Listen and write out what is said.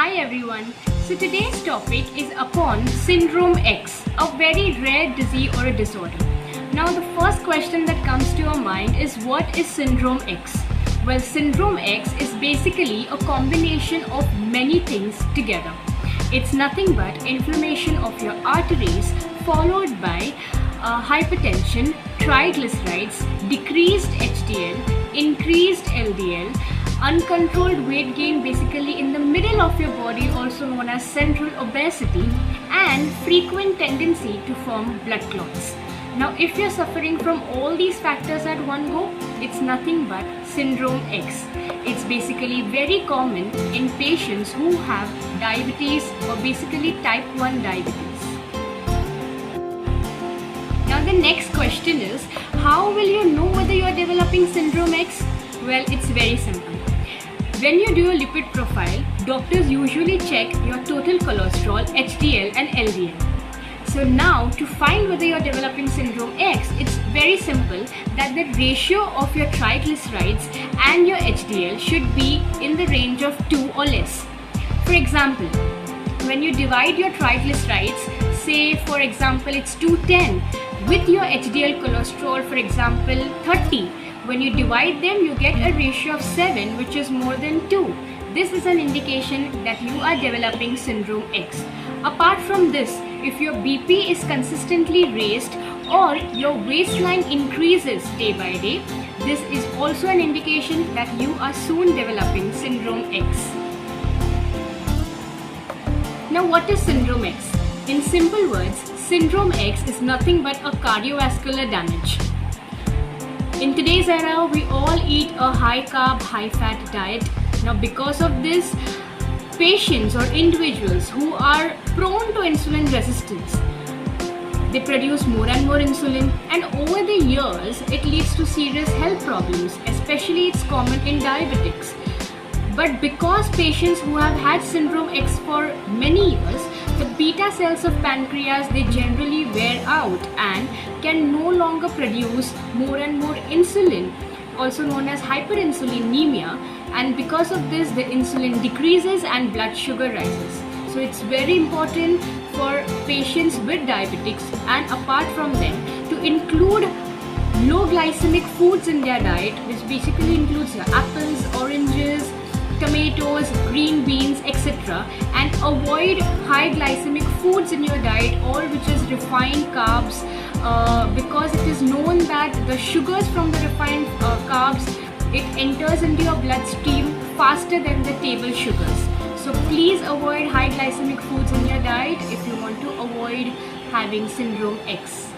Hi everyone. So today's topic is upon Syndrome X, a very rare disease or a disorder. Now the first question that comes to your mind is, what is Syndrome X? Well, Syndrome X is basically a combination of many things together. It's nothing but inflammation of your arteries followed by hypertension, triglycerides, decreased HDL, increased LDL, uncontrolled weight gain basically in the middle of your body, also known as central obesity, and frequent tendency to form blood clots. Now if you're suffering from all these factors at one go, it's nothing but Syndrome X. It's basically very common in patients who have diabetes or basically type 1 diabetes. Now the next question is, how will you know whether you are developing Syndrome X? Well, it's very simple. When you do a lipid profile, doctors usually check your total cholesterol, HDL and LDL. So now to find whether you are developing Syndrome X, it's very simple that the ratio of your triglycerides and your HDL should be in the range of 2 or less. For example, when you divide your triglycerides, say for example it's 210, with your HDL cholesterol for example 30, when you divide them you get a ratio of 7, which is more than 2. This is an indication that you are developing Syndrome X. Apart from this, if your BP is consistently raised or your waistline increases day by day, this is also an indication that you are soon developing Syndrome X. Now what is Syndrome X? In simple words, Syndrome X is nothing but a cardiovascular damage. In today's era, we all eat a high carb, high fat diet. Now because of this, patients or individuals who are prone to insulin resistance, they produce more and more insulin, and over the years it leads to serious health problems, especially it's common in diabetics. But because patients who have had Syndrome X for many years, the beta cells of pancreas, they generally wear out and can no longer produce more and more insulin, also known as hyperinsulinemia, and because of this the insulin decreases and blood sugar rises. So it's very important for patients with diabetics and apart from them to include low glycemic foods in their diet, which basically includes your apples, oranges, tomatoes, green beans, etc., and avoid high glycemic foods in your diet, all which is refined carbs, because it is known that the sugars from the refined carbs, it enters into your bloodstream faster than the table sugars. So please avoid high glycemic foods in your diet if you want to avoid having Syndrome X.